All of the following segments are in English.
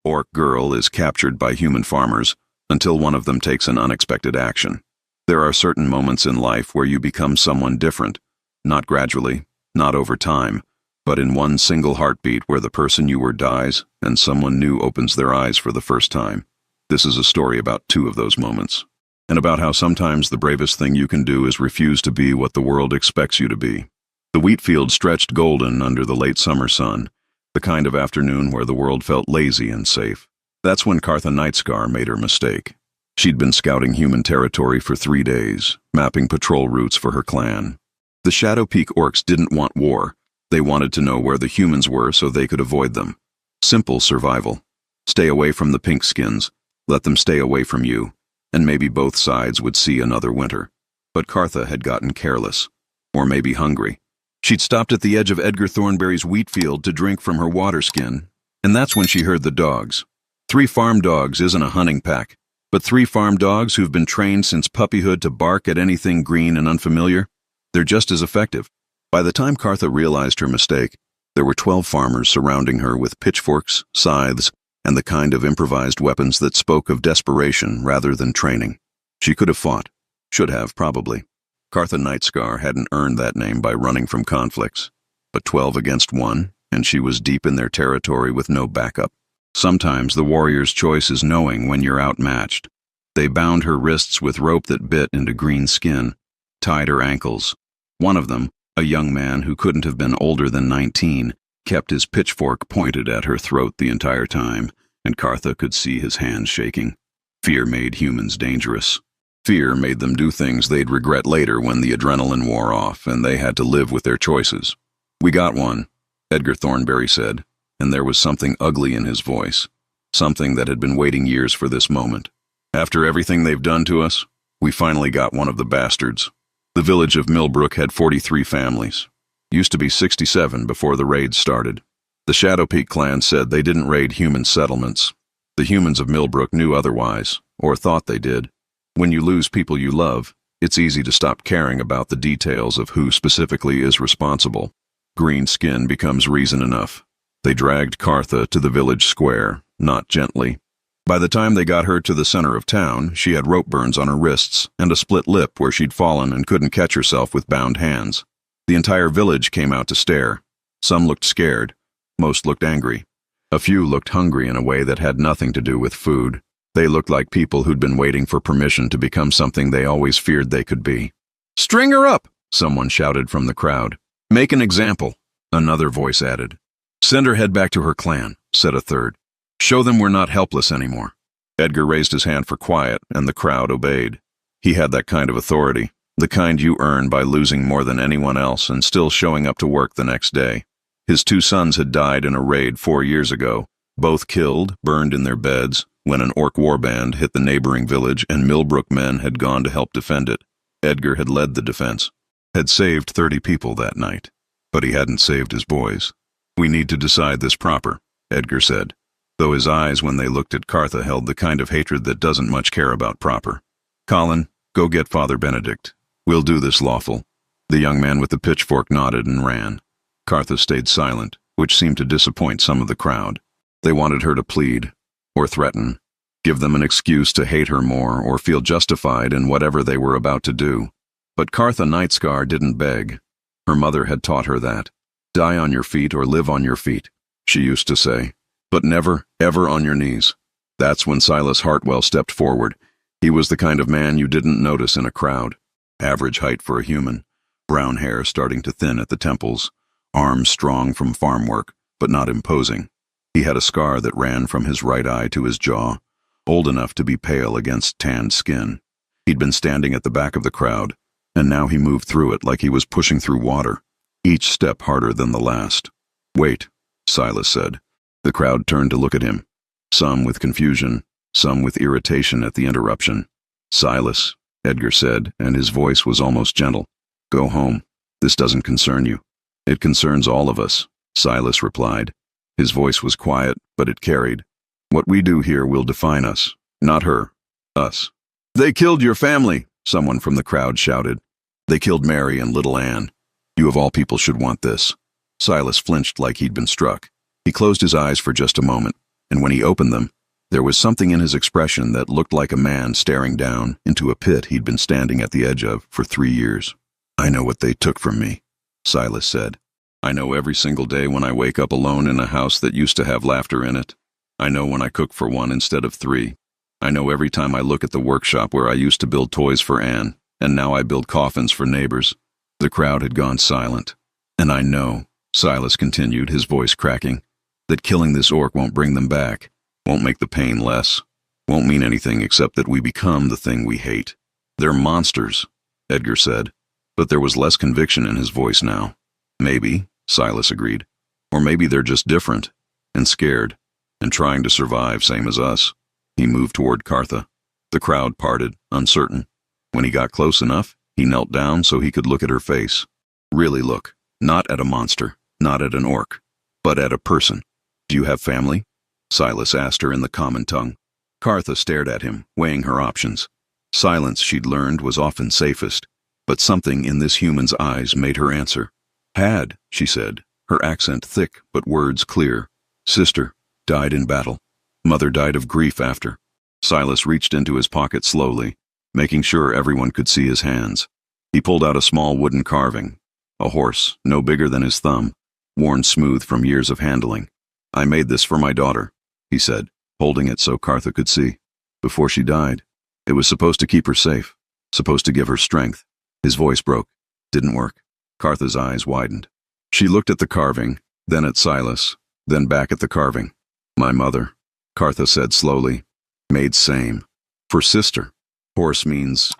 orc girl is captured by human farmers until one of them takes an unexpected action. There are certain moments in life where you become someone different, not gradually, not over time, but in one single heartbeat where the person you were dies and someone new opens their eyes for the first time. This is a story about two of those moments, and about how sometimes the bravest thing you can do is refuse to be what the world expects you to be. The wheat field stretched golden under the late summer sun, the kind of afternoon where the world felt lazy and safe. That's when Cartha Nightscar made her mistake. She'd been scouting human territory for 3 days, mapping patrol routes for her clan. The Shadow Peak orcs didn't want war. They wanted to know where the humans were so they could avoid them. Simple survival. Stay away from the pink skins, let them stay away from you, and maybe both sides would see another winter. But Cartha had gotten careless, or maybe hungry. She'd stopped at the edge of Edgar Thornberry's wheat field to drink from her water skin, and that's when she heard the dogs. 3 farm dogs isn't a hunting pack, but 3 farm dogs who've been trained since puppyhood to bark at anything green and unfamiliar, they're just as effective. By the time Cartha realized her mistake, there were 12 farmers surrounding her with pitchforks, scythes, and the kind of improvised weapons that spoke of desperation rather than training. She could have fought. Should have, probably. Cartha Nightscar hadn't earned that name by running from conflicts. But 12 against 1, and she was deep in their territory with no backup. Sometimes the warrior's choice is knowing when you're outmatched. They bound her wrists with rope that bit into green skin, tied her ankles. One of them, a young man who couldn't have been older than 19, kept his pitchfork pointed at her throat the entire time, and Cartha could see his hands shaking. Fear made humans dangerous. Fear made them do things they'd regret later when the adrenaline wore off and they had to live with their choices. "We got one," Edgar Thornberry said, and there was something ugly in his voice, something that had been waiting years for this moment. "After everything they've done to us, we finally got one of the bastards." The village of Millbrook had 43 families. Used to be 67 before the raids started. The Shadow Peak clan said they didn't raid human settlements. The humans of Millbrook knew otherwise, or thought they did. When you lose people you love, it's easy to stop caring about the details of who specifically is responsible. Green skin becomes reason enough. They dragged Cartha to the village square, not gently. By the time they got her to the center of town, she had rope burns on her wrists and a split lip where she'd fallen and couldn't catch herself with bound hands. The entire village came out to stare. Some looked scared. Most looked angry. A few looked hungry in a way that had nothing to do with food. They looked like people who'd been waiting for permission to become something they always feared they could be. "String her up!" someone shouted from the crowd. "Make an example," another voice added. "Send her head back to her clan," said a third. "Show them we're not helpless anymore." Edgar raised his hand for quiet, and the crowd obeyed. He had that kind of authority, the kind you earn by losing more than anyone else and still showing up to work the next day. His 2 sons had died in a raid 4 years ago, both killed, burned in their beds, when an orc warband hit the neighboring village and Millbrook men had gone to help defend it. Edgar had led the defense, had saved 30 people that night, but he hadn't saved his boys. "We need to decide this proper," Edgar said, though his eyes when they looked at Cartha held the kind of hatred that doesn't much care about proper. "Colin, go get Father Benedict. We'll do this lawful." The young man with the pitchfork nodded and ran. Cartha stayed silent, which seemed to disappoint some of the crowd. They wanted her to plead, or threaten, give them an excuse to hate her more or feel justified in whatever they were about to do. But Cartha Nightscar didn't beg. Her mother had taught her that. "Die on your feet or live on your feet," she used to say, "but never, ever on your knees." That's when Silas Hartwell stepped forward. He was the kind of man you didn't notice in a crowd. Average height for a human, brown hair starting to thin at the temples, arms strong from farm work, but not imposing. He had a scar that ran from his right eye to his jaw, old enough to be pale against tanned skin. He'd been standing at the back of the crowd, and now he moved through it like he was pushing through water, each step harder than the last. "Wait," Silas said. The crowd turned to look at him, some with confusion, some with irritation at the interruption. "Silas," Edgar said, and his voice was almost gentle. "Go home. This doesn't concern you." "It concerns all of us," Silas replied. His voice was quiet, but it carried. "What we do here will define us, not her, us." "They killed your family," someone from the crowd shouted. "They killed Mary and little Anne. You of all people should want this." Silas flinched like he'd been struck. He closed his eyes for just a moment. and when he opened them, there was something in his expression that looked like a man staring down into a pit he'd been standing at the edge of for 3 years. "I know what they took from me," Silas said. "I know every single day when I wake up alone in a house that used to have laughter in it. I know when I cook for one instead of 3. I know every time I look at the workshop where I used to build toys for Anne, and now I build coffins for neighbors." The crowd had gone silent. "And I know," Silas continued, his voice cracking, "that killing this orc won't bring them back, won't make the pain less, won't mean anything except that we become the thing we hate. They're monsters," Edgar said, but there was less conviction in his voice now. "Maybe," Silas agreed. "Or maybe they're just different, and scared, and trying to survive, same as us." He moved toward Cartha. The crowd parted, uncertain. When he got close enough, he knelt down so he could look at her face. Really look, not at a monster, not at an orc, but at a person. "Do you have family?" Silas asked her in the common tongue. Cartha stared at him, weighing her options. Silence, she'd learned, was often safest, but something in this human's eyes made her answer. "Had," she said, her accent thick but words clear. "Sister, died in battle. Mother died of grief after." Silas reached into his pocket slowly, making sure everyone could see his hands. He pulled out a small wooden carving, a horse, no bigger than his thumb, worn smooth from years of handling. "I made this for my daughter," he said, holding it so Cartha could see. "Before she died. It was supposed to keep her safe, supposed to give her strength." His voice broke. "Didn't work." Cartha's eyes widened. She looked at the carving, then at Silas, then back at the carving. "My mother," Cartha said slowly, "made same. For sister. Horse means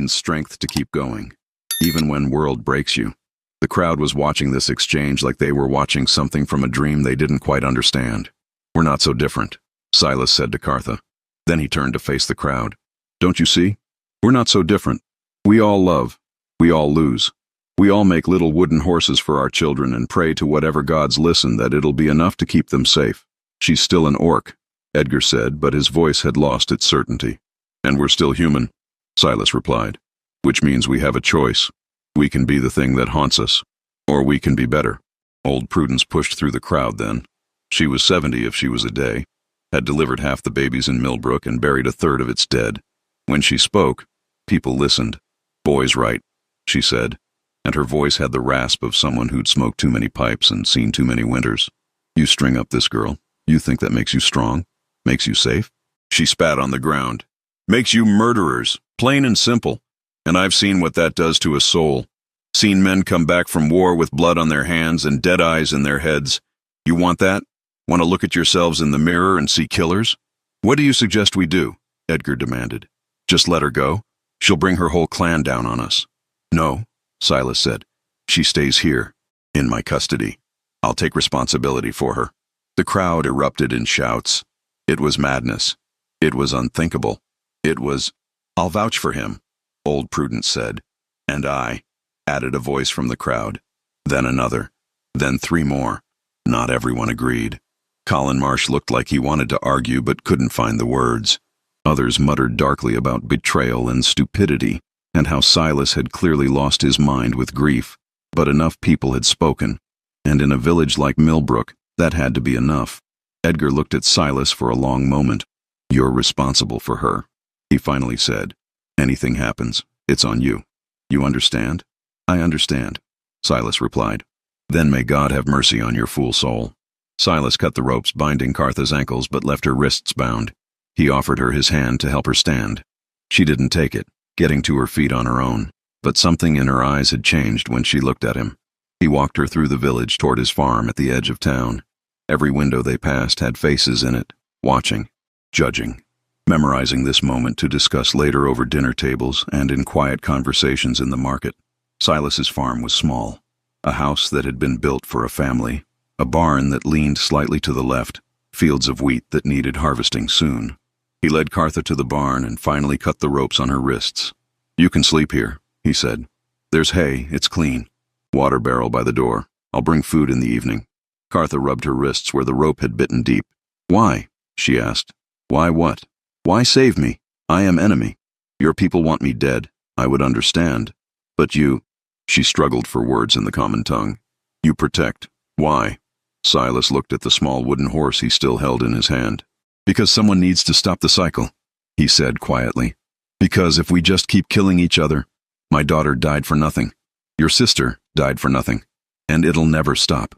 strength to keep going, even when world breaks you." The crowd was watching this exchange like they were watching something from a dream they didn't quite understand. "We're not so different," Silas said to Cartha. Then he turned to face the crowd. "Don't you see? We're not so different. We all love. We all lose. We all make little wooden horses for our children and pray to whatever gods listen that it'll be enough to keep them safe." "She's still an orc," Edgar said, but his voice had lost its certainty. "And we're still human," Silas replied, "which means we have a choice. We can be the thing that haunts us, or we can be better." Old Prudence pushed through the crowd then. She was 70 if she was a day, had delivered half the babies in Millbrook and buried a third of its dead. When she spoke, people listened. "Boy's right," she said, and her voice had the rasp of someone who'd smoked too many pipes and seen too many winters. "You string up this girl. You think that makes you strong? Makes you safe?" She spat on the ground. "Makes you murderers, plain and simple. And I've seen what that does to a soul. Seen men come back from war with blood on their hands and dead eyes in their heads. You want that? Want to look at yourselves in the mirror and see killers? What do you suggest we do?" Edgar demanded. "Just let her go? She'll bring her whole clan down on us." "No," Silas said. "She stays here, in my custody. I'll take responsibility for her." The crowd erupted in shouts. It was madness. It was unthinkable. It was, "I'll vouch for him," Old Prudence said. "And I," added a voice from the crowd. Then another. Then 3 more. Not everyone agreed. Colin Marsh looked like he wanted to argue but couldn't find the words. Others muttered darkly about betrayal and stupidity, and how Silas had clearly lost his mind with grief. But enough people had spoken, and in a village like Millbrook, that had to be enough. Edgar looked at Silas for a long moment. "You're responsible for her," he finally said. "Anything happens, it's on you. You understand?" "I understand," Silas replied. "Then may God have mercy on your fool soul." Silas cut the ropes binding Cartha's ankles but left her wrists bound. He offered her his hand to help her stand. She didn't take it, getting to her feet on her own, but something in her eyes had changed when she looked at him. He walked her through the village toward his farm at the edge of town. Every window they passed had faces in it, watching, judging, memorizing this moment to discuss later over dinner tables and in quiet conversations in the market. Silas's farm was small, a house that had been built for a family, a barn that leaned slightly to the left, fields of wheat that needed harvesting soon. He led Cartha to the barn and finally cut the ropes on her wrists. "You can sleep here," he said. "There's hay, it's clean. Water barrel by the door. I'll bring food in the evening." Cartha rubbed her wrists where the rope had bitten deep. "Why?" she asked. "Why what? Why save me? I am enemy. Your people want me dead. I would understand. But you—" She struggled for words in the common tongue. "You protect. Why?" Silas looked at the small wooden horse he still held in his hand. Because someone needs to stop the cycle, he said quietly. Because if we just keep killing each other, my daughter died for nothing. Your sister died for nothing. And it'll never stop.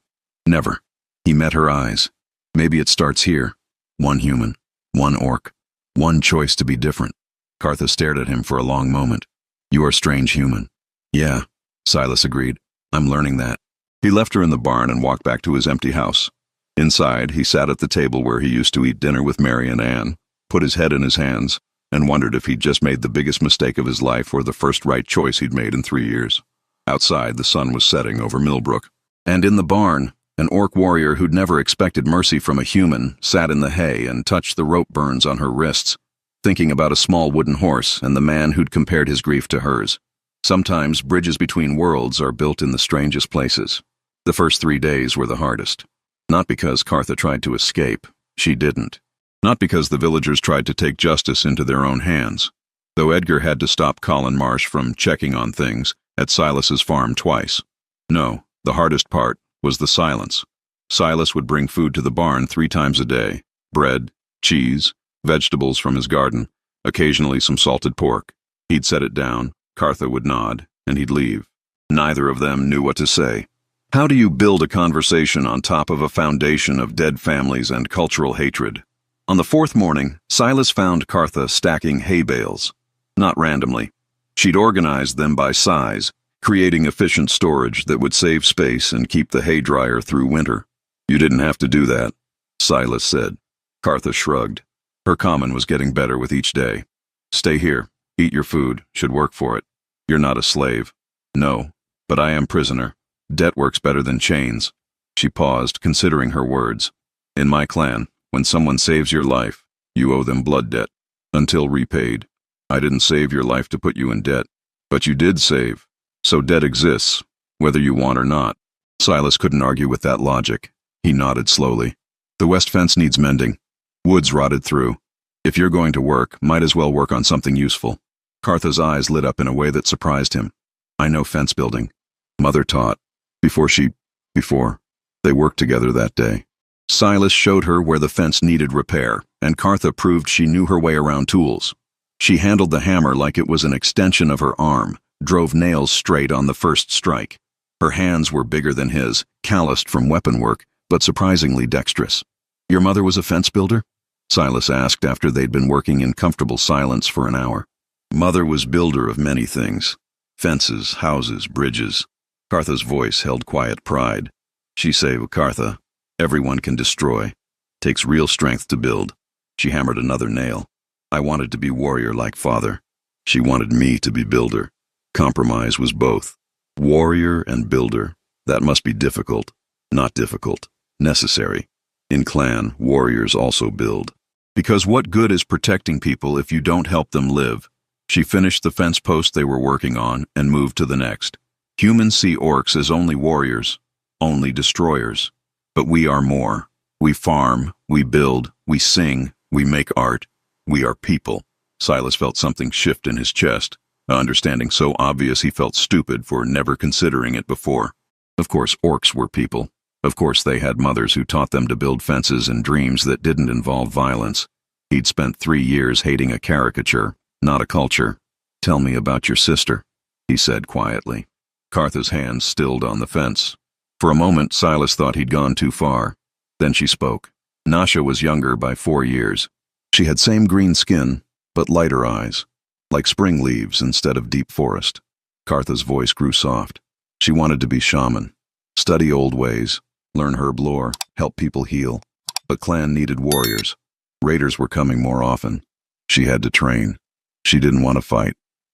Never. He met her eyes. Maybe it starts here. One human. One orc. One choice to be different. Cartha stared at him for a long moment. You are strange human. Yeah, Silas agreed. I'm learning that. He left her in the barn and walked back to his empty house. Inside, he sat at the table where he used to eat dinner with Mary and Anne, put his head in his hands, and wondered if he'd just made the biggest mistake of his life or the first right choice he'd made in 3 years. Outside, the sun was setting over Millbrook. And in the barn, an orc warrior who'd never expected mercy from a human sat in the hay and touched the rope burns on her wrists, thinking about a small wooden horse and the man who'd compared his grief to hers. Sometimes bridges between worlds are built in the strangest places. The first 3 days were the hardest. Not because Cartha tried to escape. She didn't. Not because the villagers tried to take justice into their own hands. Though Edgar had to stop Colin Marsh from checking on things at Silas's farm twice. No, the hardest part was the silence. Silas would bring food to the barn 3 times a day. Bread, cheese, vegetables from his garden, occasionally some salted pork. He'd set it down, Cartha would nod, and he'd leave. Neither of them knew what to say. How do you build a conversation on top of a foundation of dead families and cultural hatred? On the 4th morning, Silas found Cartha stacking hay bales. Not randomly. She'd organized them by size, creating efficient storage that would save space and keep the hay drier through winter. You didn't have to do that, Silas said. Cartha shrugged. Her common was getting better with each day. Stay here, eat your food, should work for it. You're not a slave. No, but I am prisoner. Debt works better than chains. She paused, considering her words. In my clan, when someone saves your life, you owe them blood debt, until repaid. I didn't save your life to put you in debt, but you did save. So debt exists, whether you want or not. Silas couldn't argue with that logic. He nodded slowly. The west fence needs mending. Wood's rotted through. If you're going to work, might as well work on something useful. Cartha's eyes lit up in a way that surprised him. I know fence building. Mother taught. Before. They worked together that day. Silas showed her where the fence needed repair, and Cartha proved she knew her way around tools. She handled the hammer like it was an extension of her arm, drove nails straight on the first strike. Her hands were bigger than his, calloused from weapon work, but surprisingly dexterous. Your mother was a fence builder? Silas asked after they'd been working in comfortable silence for an hour. Mother was builder of many things. Fences, houses, bridges. Cartha's voice held quiet pride. She saved Cartha. Everyone can destroy. Takes real strength to build. She hammered another nail. I wanted to be warrior like father. She wanted me to be builder. Compromise was both. Warrior and builder. That must be difficult. Not difficult. Necessary. In clan, warriors also build. Because what good is protecting people if you don't help them live? She finished the fence post they were working on and moved to the next. Humans see orcs as only warriors, only destroyers. But we are more. We farm, we build, we sing, we make art. We are people. Silas felt something shift in his chest, an understanding so obvious he felt stupid for never considering it before. Of course, orcs were people. Of course, they had mothers who taught them to build fences and dreams that didn't involve violence. He'd spent 3 years hating a caricature, not a culture. Tell me about your sister, he said quietly. Cartha's hands stilled on the fence. For a moment, Silas thought he'd gone too far. Then she spoke. Nasha was younger by 4 years. She had same green skin, but lighter eyes, like spring leaves instead of deep forest. Cartha's voice grew soft. She wanted to be shaman, study old ways, learn herb lore, help people heal. But clan needed warriors. Raiders were coming more often. She had to train. She didn't want to fight.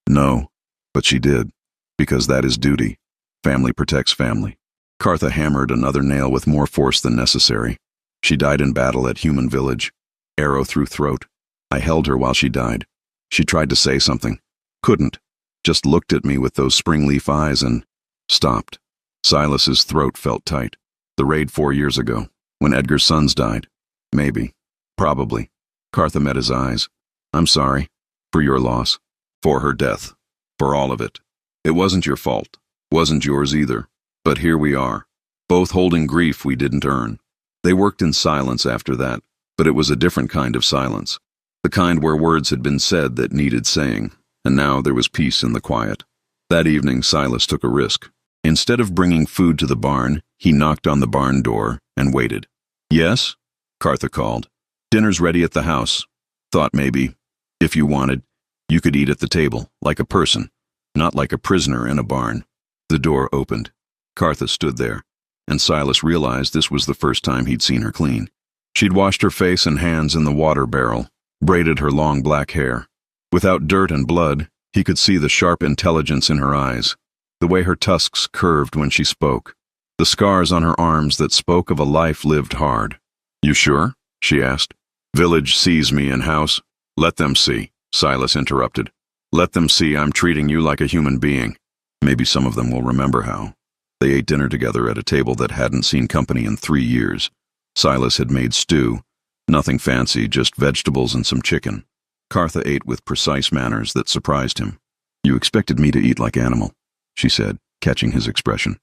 No, but she did. Because that is duty. Family protects family. Cartha hammered another nail with more force than necessary. She died in battle at Human Village. Arrow through throat. I held her while she died. She tried to say something. Couldn't. Just looked at me with those spring-leaf eyes and stopped. Silas's throat felt tight. The raid 4 years ago, when Edgar's sons died. Maybe. Probably. Cartha met his eyes. I'm sorry. For your loss. For her death. For all of it. It wasn't your fault. Wasn't yours either. But here we are. Both holding grief we didn't earn. They worked in silence after that, but it was a different kind of silence. The kind where words had been said that needed saying, and now there was peace in the quiet. That evening, Silas took a risk. Instead of bringing food to the barn, he knocked on the barn door and waited. "Yes?" Cartha called. "Dinner's ready at the house. Thought maybe, if you wanted, you could eat at the table, like a person, not like a prisoner in a barn." The door opened. Cartha stood there, and Silas realized this was the first time he'd seen her clean. She'd washed her face and hands in the water barrel, braided her long black hair. Without dirt and blood, he could see the sharp intelligence in her eyes, the way her tusks curved when she spoke, the scars on her arms that spoke of a life lived hard. "You sure?" she asked. "Village sees me in house." "Let them see," Silas interrupted. "Let them see I'm treating you like a human being. Maybe some of them will remember how." They ate dinner together at a table that hadn't seen company in 3 years. Silas had made stew. Nothing fancy, just vegetables and some chicken. Cartha ate with precise manners that surprised him. "You expected me to eat like animal," she said, catching his expression.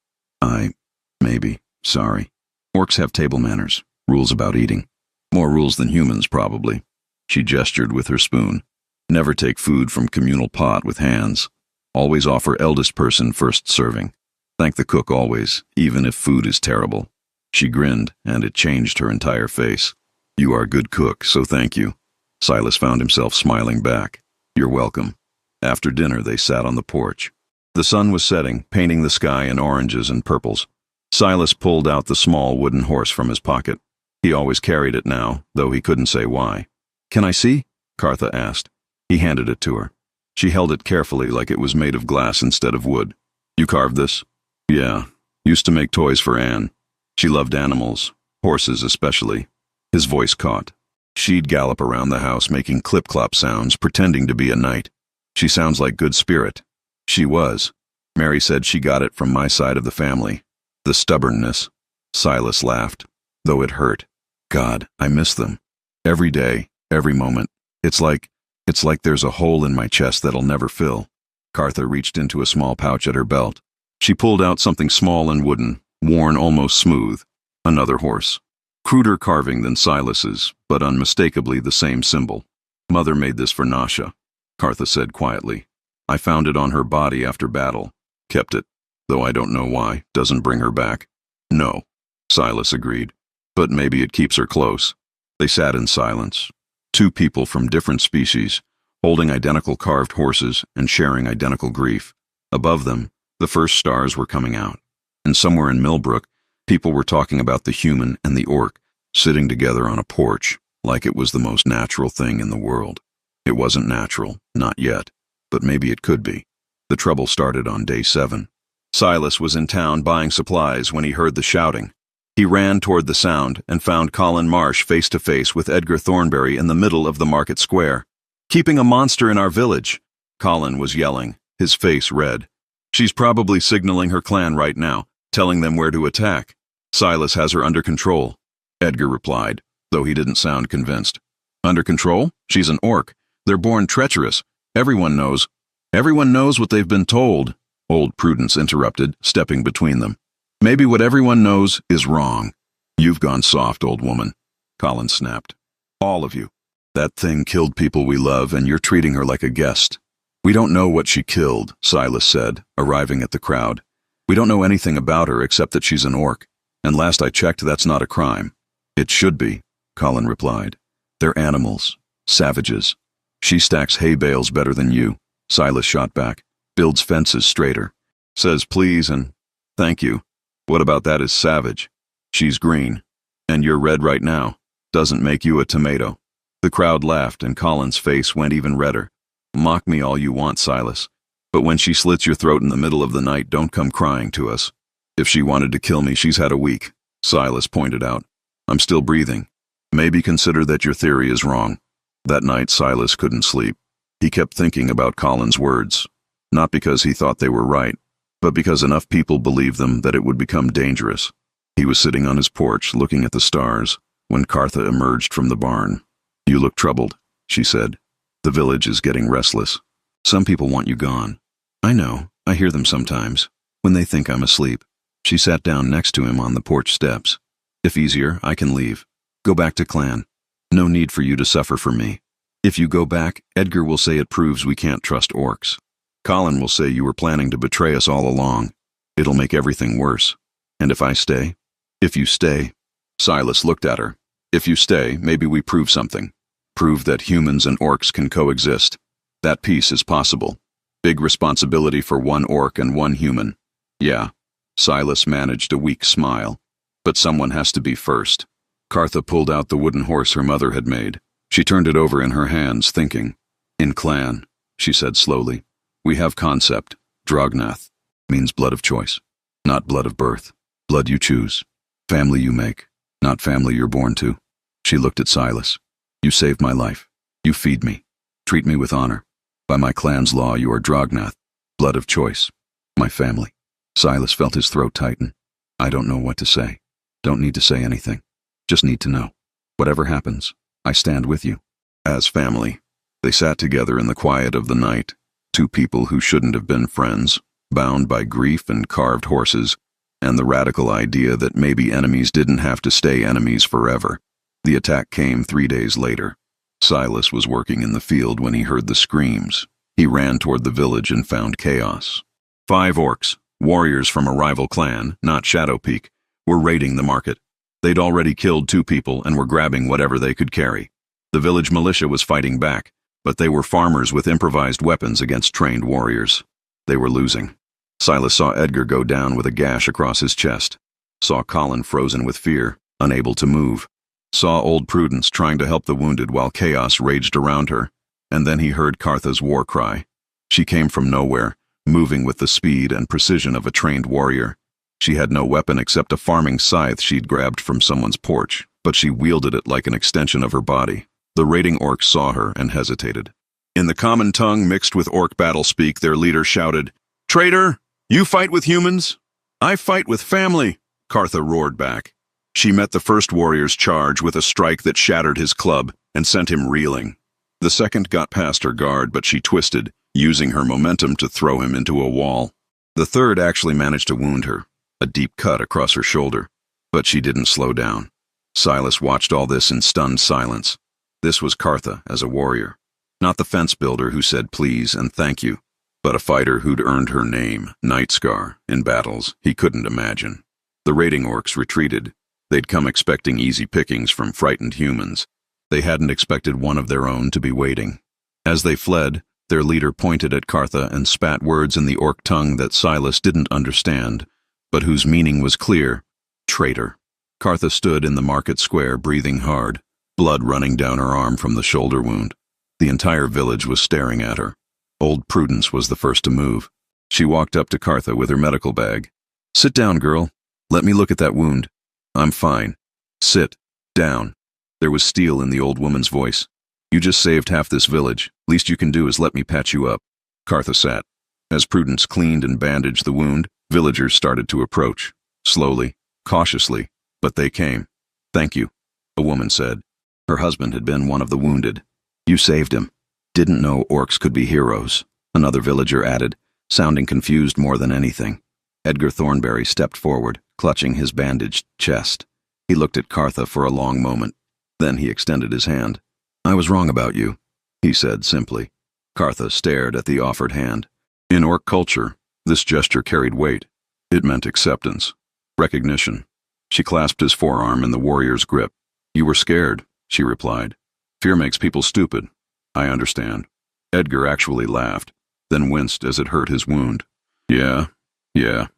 Maybe, sorry. Orcs have table manners, rules about eating. More rules than humans, probably." She gestured with her spoon. "Never take food from communal pot with hands. Always offer eldest person first serving. Thank the cook always, even if food is terrible." She grinned, and it changed her entire face. "You are a good cook, so thank you." Silas found himself smiling back. "You're welcome." After dinner, they sat on the porch. The sun was setting, painting the sky in oranges and purples. Silas pulled out the small wooden horse from his pocket. He always carried it now, though he couldn't say why. "Can I see?" Cartha asked. He handed it to her. She held it carefully like it was made of glass instead of wood. "You carved this?" "Yeah. Used to make toys for Anne. She loved animals, horses especially." His voice caught. "She'd gallop around the house making clip-clop sounds, pretending to be a knight. She sounds like good spirit." She was. Mary said she got it from my side of the family. The stubbornness. Silas laughed, though it hurt. "God, I miss them. Every day, every moment. It's like there's a hole in my chest that'll never fill." Cartha reached into a small pouch at her belt. She pulled out something small and wooden, worn almost smooth. Another horse. Cruder carving than Silas's, but unmistakably the same symbol. "Mother made this for Nasha," Cartha said quietly. "I found it on her body after battle. Kept it, though I don't know why. Doesn't bring her back." "No," Silas agreed. "But maybe it keeps her close." They sat in silence. Two people from different species, holding identical carved horses and sharing identical grief. Above them, the first stars were coming out. And somewhere in Millbrook, people were talking about the human and the orc, sitting together on a porch, like it was the most natural thing in the world. It wasn't natural, not yet, but maybe it could be. The trouble started on day 7. Silas was in town buying supplies when he heard the shouting. He ran toward the sound and found Colin Marsh face to face with Edgar Thornberry in the middle of the market square. "Keeping a monster in our village," Colin was yelling, his face red. "She's probably signaling her clan right now, telling them where to attack. Silas has her under control," Edgar replied, though he didn't sound convinced. "Under control? She's an orc. They're born treacherous. Everyone knows. Everyone knows what they've been told," Old Prudence interrupted, stepping between them. "Maybe what everyone knows is wrong." "You've gone soft, old woman," Colin snapped. "All of you. That thing killed people we love, and you're treating her like a guest." "We don't know what she killed," Silas said, arriving at the crowd. "We don't know anything about her except that she's an orc, and last I checked, that's not a crime." "It should be," Colin replied. "They're animals, savages. She stacks hay bales better than you," Silas shot back. "Builds fences straighter. Says please and thank you. What about that is savage? She's green, and you're red right now. Doesn't make you a tomato." The crowd laughed, and Colin's face went even redder. "Mock me all you want, Silas, but when she slits your throat in the middle of the night, don't come crying to us. If she wanted to kill me, she's had a week," Silas pointed out. "I'm still breathing. Maybe consider that your theory is wrong." That night, Silas couldn't sleep. He kept thinking about Colin's words, not because he thought they were right, but because enough people believed them that it would become dangerous. He was sitting on his porch, looking at the stars, when Cartha emerged from the barn. "You look troubled," she said. "The village is getting restless. Some people want you gone." "I know. I hear them sometimes, when they think I'm asleep." She sat down next to him on the porch steps. If easier, I can leave. Go back to clan. No need for you to suffer for me. If you go back, Edgar will say it proves we can't trust orcs. Colin will say you were planning to betray us all along. It'll make everything worse. And if I stay? If you stay? Silas looked at her. If you stay, maybe we prove something. Prove that humans and orcs can coexist. That peace is possible. Big responsibility for one orc and one human. Yeah. Silas managed a weak smile. But someone has to be first. Cartha pulled out the wooden horse her mother had made. She turned it over in her hands, thinking. In clan, she said slowly, we have concept. Drognath means blood of choice, not blood of birth. Blood you choose. Family you make, not family you're born to. She looked at Silas. You saved my life. You feed me. Treat me with honor. By my clan's law, you are Drognath. Blood of choice. My family. Silas felt his throat tighten. I don't know what to say. Don't need to say anything. Just need to know. Whatever happens, I stand with you. As family, they sat together in the quiet of the night, two people who shouldn't have been friends, bound by grief and carved horses, and the radical idea that maybe enemies didn't have to stay enemies forever. The attack came 3 days later. Silas was working in the field when he heard the screams. He ran toward the village and found chaos. 5 orcs, warriors from a rival clan, not Shadowpeak, were raiding the market. They'd already killed 2 people and were grabbing whatever they could carry. The village militia was fighting back, but they were farmers with improvised weapons against trained warriors. They were losing. Silas saw Edgar go down with a gash across his chest. Saw Colin frozen with fear, unable to move. Saw old Prudence trying to help the wounded while chaos raged around her. And then he heard Cartha's war cry. She came from nowhere, moving with the speed and precision of a trained warrior. She had no weapon except a farming scythe she'd grabbed from someone's porch, but she wielded it like an extension of her body. The raiding orcs saw her and hesitated. In the common tongue mixed with orc battle speak, their leader shouted, "Traitor! You fight with humans? I fight with family!" Cartha roared back. She met the first warrior's charge with a strike that shattered his club and sent him reeling. The second got past her guard, but she twisted, using her momentum to throw him into a wall. The third actually managed to wound her, a deep cut across her shoulder, but she didn't slow down. Silas watched all this in stunned silence. This was Cartha as a warrior, not the fence builder who said please and thank you, but a fighter who'd earned her name, Nightscar, in battles he couldn't imagine. The raiding orcs retreated. They'd come expecting easy pickings from frightened humans. They hadn't expected one of their own to be waiting. As they fled, their leader pointed at Cartha and spat words in the orc tongue that Silas didn't understand, but whose meaning was clear. Traitor. Cartha stood in the market square, breathing hard, blood running down her arm from the shoulder wound. The entire village was staring at her. Old Prudence was the first to move. She walked up to Cartha with her medical bag. "Sit down, girl. Let me look at that wound." "I'm fine." "Sit down." There was steel in the old woman's voice. "You just saved half this village. Least you can do is let me patch you up." Cartha sat. As Prudence cleaned and bandaged the wound, villagers started to approach. Slowly, cautiously, but they came. "Thank you," a woman said. Her husband had been one of the wounded. "You saved him." "Didn't know orcs could be heroes," another villager added, sounding confused more than anything. Edgar Thornberry stepped forward, clutching his bandaged chest. He looked at Cartha for a long moment. Then he extended his hand. "I was wrong about you," he said simply. Cartha stared at the offered hand. In orc culture, this gesture carried weight. It meant acceptance, recognition. She clasped his forearm in the warrior's grip. "You were scared," she replied. "Fear makes people stupid. I understand." Edgar actually laughed, then winced as it hurt his wound. Yeah,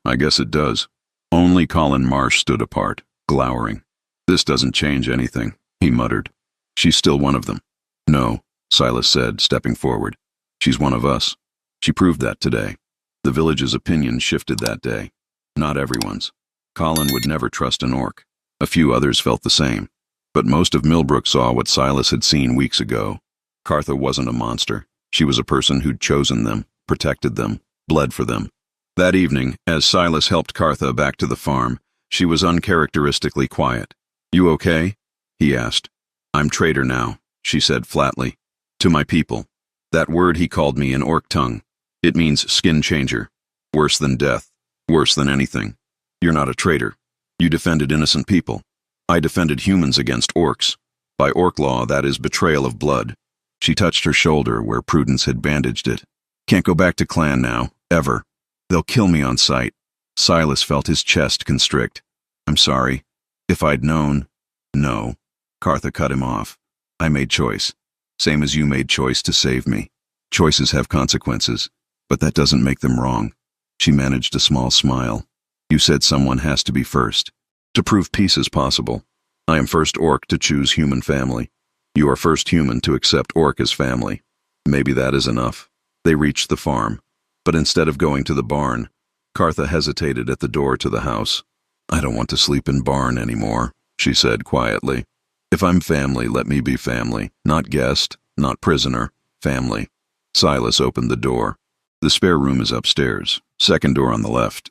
I guess it does." Only Colin Marsh stood apart, glowering. "This doesn't change anything," he muttered. "She's still one of them." "No," Silas said, stepping forward. "She's one of us. She proved that today." The village's opinion shifted that day. Not everyone's. Colin would never trust an orc. A few others felt the same. But most of Millbrook saw what Silas had seen weeks ago. Cartha wasn't a monster. She was a person who'd chosen them, protected them, bled for them. That evening, as Silas helped Cartha back to the farm, she was uncharacteristically quiet. "You okay?" he asked. "I'm traitor now," she said flatly. "To my people. That word he called me in orc tongue. It means skin changer. Worse than death. Worse than anything. You're not a traitor. You defended innocent people. I defended humans against orcs. By orc law, that is betrayal of blood. She touched her shoulder where Prudence had bandaged it. Can't go back to clan now, ever. They'll kill me on sight. Silas felt his chest constrict. I'm sorry. If I'd known. No. Cartha cut him off. I made choice. Same as you made choice to save me. Choices have consequences, but that doesn't make them wrong. She managed a small smile. You said someone has to be first. To prove peace is possible. I am first orc to choose human family. You are first human to accept orc as family. Maybe that is enough. They reached the farm, but instead of going to the barn, Cartha hesitated at the door to the house. I don't want to sleep in barn anymore, she said quietly. If I'm family, let me be family. Not guest, not prisoner, family. Silas opened the door. The spare room is upstairs. Second door on the left.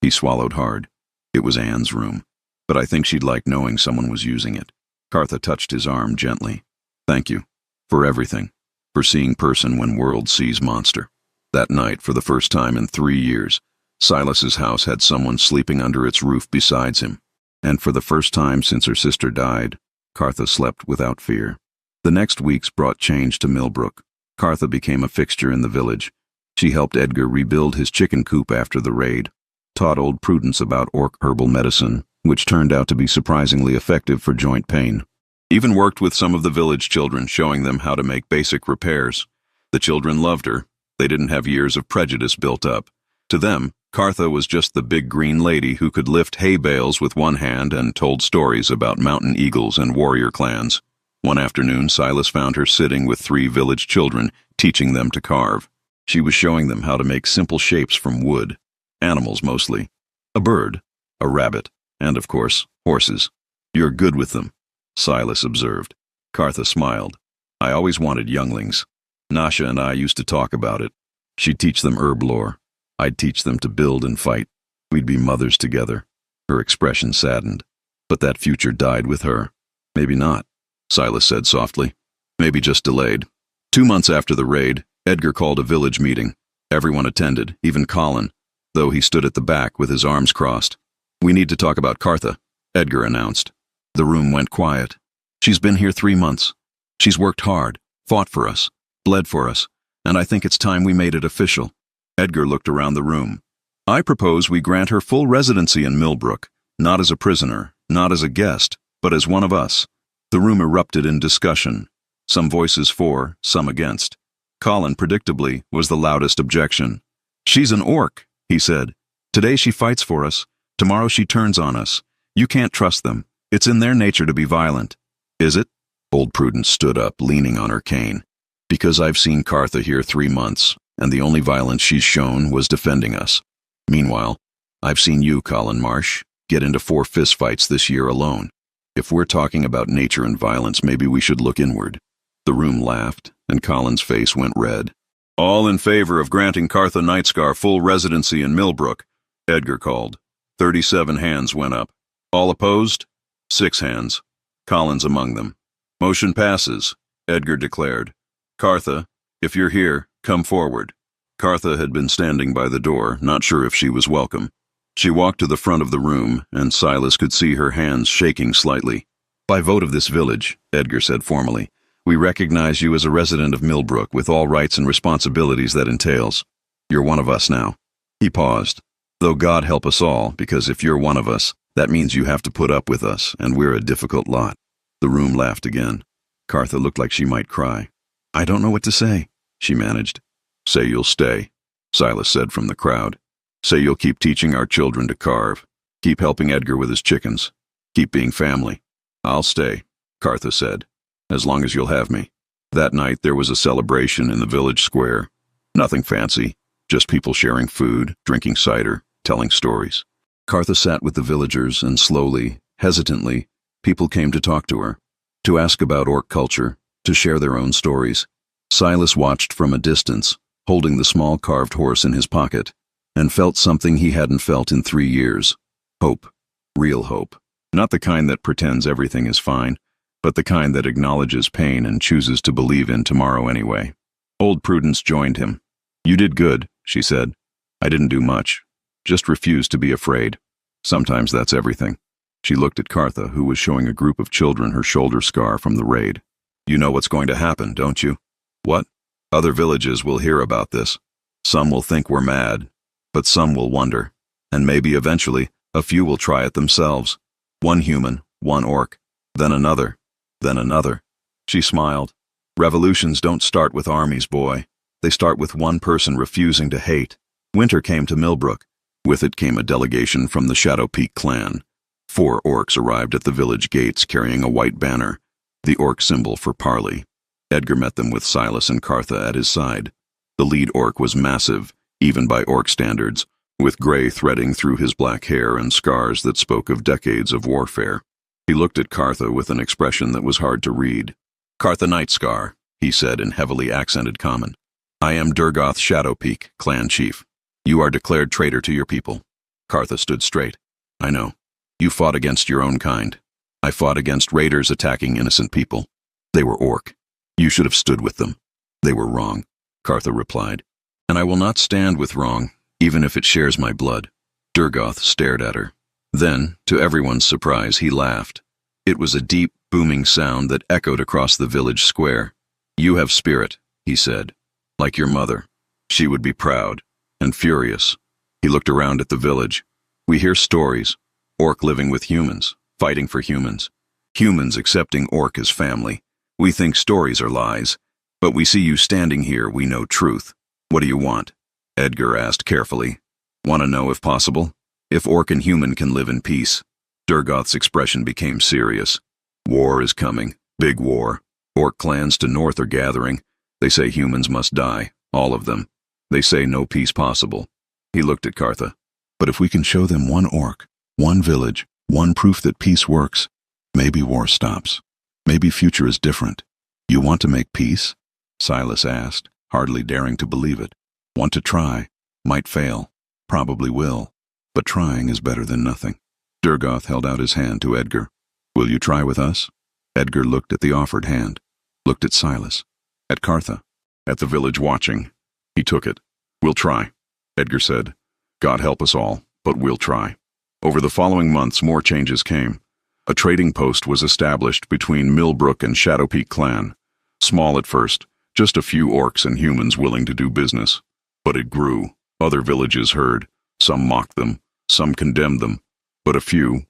He swallowed hard. It was Anne's room. But I think she'd like knowing someone was using it. Cartha touched his arm gently. Thank you. For everything. For seeing person when world sees monster. That night, for the first time in 3 years, Silas's house had someone sleeping under its roof besides him. And for the first time since her sister died, Cartha slept without fear. The next weeks brought change to Millbrook. Cartha became a fixture in the village. She helped Edgar rebuild his chicken coop after the raid, taught old Prudence about orc herbal medicine, which turned out to be surprisingly effective for joint pain. Even worked with some of the village children, showing them how to make basic repairs. The children loved her. They didn't have years of prejudice built up. To them, Cartha was just the big green lady who could lift hay bales with one hand and told stories about mountain eagles and warrior clans. One afternoon, Silas found her sitting with 3 village children, teaching them to carve. She was showing them how to make simple shapes from wood. Animals mostly. A bird, a rabbit, and of course, horses. You're good with them, Silas observed. Cartha smiled. I always wanted younglings. Nasha and I used to talk about it. She'd teach them herb lore. I'd teach them to build and fight. We'd be mothers together. Her expression saddened. But that future died with her. Maybe not, Silas said softly. Maybe just delayed. 2 months after the raid, Edgar called a village meeting. Everyone attended, even Colin, though he stood at the back with his arms crossed. We need to talk about Cartha, Edgar announced. The room went quiet. She's been here 3 months. She's worked hard, fought for us, bled for us, and I think it's time we made it official. Edgar looked around the room. I propose we grant her full residency in Millbrook, not as a prisoner, not as a guest, but as one of us. The room erupted in discussion, some voices for, some against. Colin, predictably, was the loudest objection. She's an orc, he said. Today she fights for us. Tomorrow she turns on us. You can't trust them. It's in their nature to be violent. Is it? Old Prudence stood up, leaning on her cane. Because I've seen Cartha here 3 months, and the only violence she's shown was defending us. Meanwhile, I've seen you, Colin Marsh, get into 4 fistfights this year alone. If we're talking about nature and violence, maybe we should look inward. The room laughed, and Colin's face went red. All in favor of granting Cartha Nightscar full residency in Millbrook, Edgar called. 37 hands went up. All opposed? 6 hands. Colin's among them. Motion passes, Edgar declared. Cartha, if you're here, come forward. Cartha had been standing by the door, not sure if she was welcome. She walked to the front of the room, and Silas could see her hands shaking slightly. By vote of this village, Edgar said formally, we recognize you as a resident of Millbrook with all rights and responsibilities that entails. You're one of us now. He paused. Though God help us all, because if you're one of us, that means you have to put up with us, and we're a difficult lot. The room laughed again. Cartha looked like she might cry. I don't know what to say, she managed. Say you'll stay, Silas said from the crowd. Say you'll keep teaching our children to carve. Keep helping Edgar with his chickens. Keep being family. I'll stay, Cartha said, as long as you'll have me. That night there was a celebration in the village square. Nothing fancy, just people sharing food, drinking cider, telling stories. Cartha sat with the villagers, and slowly, hesitantly, people came to talk to her, to ask about orc culture, to share their own stories. Silas watched from a distance, holding the small carved horse in his pocket, and felt something he hadn't felt in 3 years. Hope. Real hope. Not the kind that pretends everything is fine, but the kind that acknowledges pain and chooses to believe in tomorrow anyway. Old Prudence joined him. You did good, she said. I didn't do much. Just refused to be afraid. Sometimes that's everything. She looked at Kartha, who was showing a group of children her shoulder scar from the raid. You know what's going to happen, don't you? What? Other villages will hear about this. Some will think we're mad, but some will wonder. And maybe eventually, a few will try it themselves. One human, one orc, then another, then another. She smiled. Revolutions don't start with armies, boy. They start with one person refusing to hate. Winter came to Millbrook. With it came a delegation from the Shadowpeak clan. 4 orcs arrived at the village gates carrying a white banner, the orc symbol for parley. Edgar met them with Silas and Kartha at his side. The lead orc was massive, even by orc standards, with gray threading through his black hair and scars that spoke of decades of warfare. He looked at Kartha with an expression that was hard to read. Kartha Nightscar, he said in heavily accented common. I am Durgoth Shadowpeak, clan chief. You are declared traitor to your people. Kartha stood straight. I know. You fought against your own kind. I fought against raiders attacking innocent people. They were orc. You should have stood with them. They were wrong, Kartha replied. And I will not stand with wrong, even if it shares my blood. Durgoth stared at her. Then, to everyone's surprise, he laughed. It was a deep, booming sound that echoed across the village square. You have spirit, he said. Like your mother. She would be proud and furious. He looked around at the village. We hear stories. Orc living with humans, fighting for humans. Humans accepting orc as family. We think stories are lies. But we see you standing here, we know truth. What do you want? Edgar asked carefully. Want to know if possible? If orc and human can live in peace. Durgoth's expression became serious. War is coming. Big war. Orc clans to north are gathering. They say humans must die. All of them. They say no peace possible. He looked at Kartha. But if we can show them one orc, one village, one proof that peace works, maybe war stops. Maybe future is different. You want to make peace? Silas asked, hardly daring to believe it. Want to try. Might fail. Probably will. But trying is better than nothing. Durgoth held out his hand to Edgar. Will you try with us? Edgar looked at the offered hand. Looked at Silas. At Kartha. At the village watching. He took it. We'll try, Edgar said. God help us all, but we'll try. Over the following months, more changes came. A trading post was established between Millbrook and Shadowpeak clan. Small at first, just a few orcs and humans willing to do business. But it grew. Other villages heard. Some mocked them, some condemned them. But a few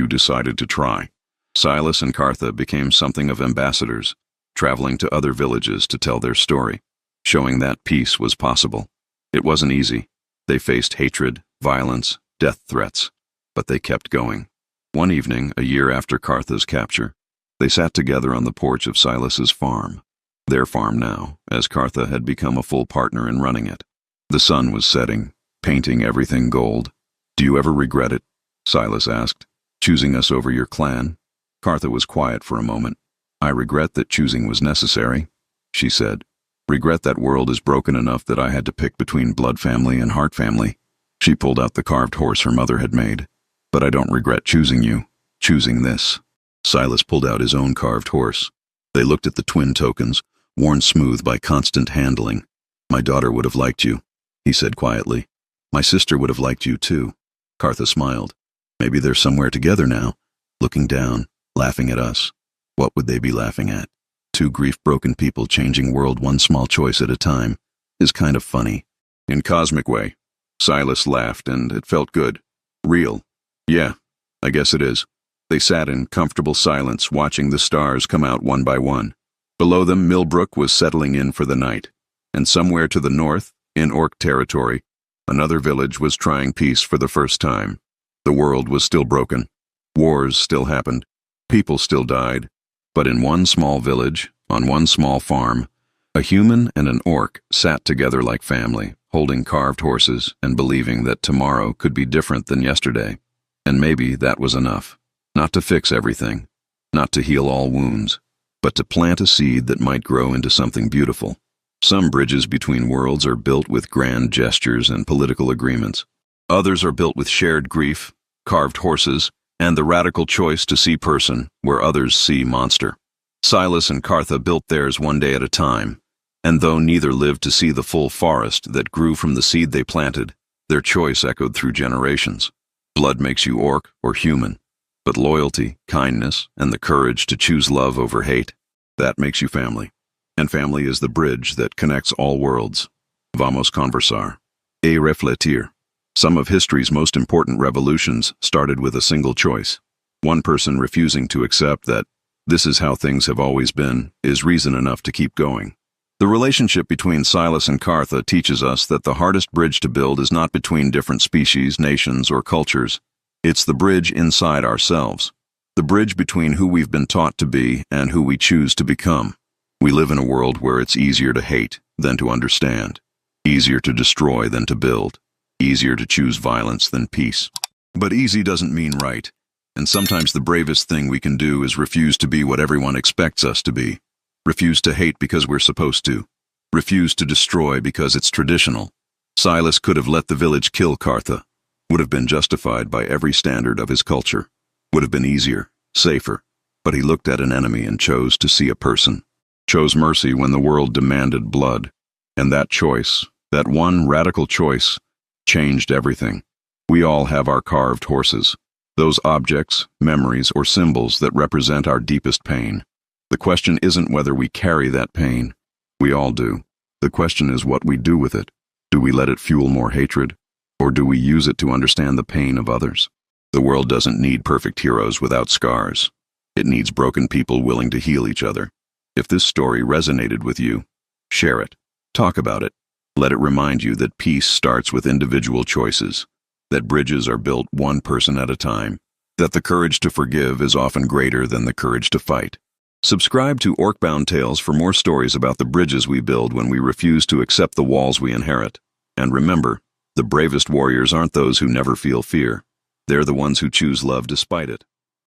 decided to try. Silas and Kartha became something of ambassadors, traveling to other villages to tell their story, showing that peace was possible. It wasn't easy. They faced hatred, violence, death threats, but they kept going. One evening, a year after Kartha's capture, they sat together on the porch of Silas's farm. Their farm now, as Kartha had become a full partner in running it. The sun was setting, painting everything gold. Do you ever regret it? Silas asked. Choosing us over your clan? Kartha was quiet for a moment. I regret that choosing was necessary, she said. Regret that world is broken enough that I had to pick between blood family and heart family. She pulled out the carved horse her mother had made. But I don't regret choosing you, choosing this. Silas pulled out his own carved horse. They looked at the twin tokens, worn smooth by constant handling. My daughter would have liked you, he said quietly. My sister would have liked you too. Kartha smiled. Maybe they're somewhere together now, looking down, laughing at us. What would they be laughing at? 2 grief-broken people changing world one small choice at a time is kind of funny. In cosmic way. Silas laughed, and it felt good. Real. Yeah, I guess it is. They sat in comfortable silence, watching the stars come out one by one. Below them, Millbrook was settling in for the night. And somewhere to the north, in orc territory, another village was trying peace for the first time. The world was still broken. Wars still happened. People still died. But in one small village, on one small farm, a human and an orc sat together like family, holding carved horses and believing that tomorrow could be different than yesterday. And maybe that was enough. Not to fix everything, not to heal all wounds, but to plant a seed that might grow into something beautiful. Some bridges between worlds are built with grand gestures and political agreements. Others are built with shared grief, carved horses, and the radical choice to see person where others see monster. Silas and Kartha built theirs one day at a time, and though neither lived to see the full forest that grew from the seed they planted, their choice echoed through generations. Blood makes you orc or human. But loyalty, kindness, and the courage to choose love over hate, that makes you family. And family is the bridge that connects all worlds. Vamos conversar. E refletir. Some of history's most important revolutions started with a single choice. One person refusing to accept that this is how things have always been is reason enough to keep going. The relationship between Silas and Cartha teaches us that the hardest bridge to build is not between different species, nations, or cultures. It's the bridge inside ourselves. The bridge between who we've been taught to be and who we choose to become. We live in a world where it's easier to hate than to understand. Easier to destroy than to build. Easier to choose violence than peace. But easy doesn't mean right. And sometimes the bravest thing we can do is refuse to be what everyone expects us to be. Refuse to hate because we're supposed to. Refuse to destroy because it's traditional. Silas could have let the village kill Cartha. Would have been justified by every standard of his culture. Would have been easier, safer. But he looked at an enemy and chose to see a person. Chose mercy when the world demanded blood. And that choice, that one radical choice, changed everything. We all have our carved horses. Those objects, memories, or symbols that represent our deepest pain. The question isn't whether we carry that pain. We all do. The question is what we do with it. Do we let it fuel more hatred? Or do we use it to understand the pain of others? The world doesn't need perfect heroes without scars. It needs broken people willing to heal each other. If this story resonated with you, share it. Talk about it. Let it remind you that peace starts with individual choices, that bridges are built one person at a time, that the courage to forgive is often greater than the courage to fight. Subscribe to Orcbound Tales for more stories about the bridges we build when we refuse to accept the walls we inherit. And remember, the bravest warriors aren't those who never feel fear. They're the ones who choose love despite it.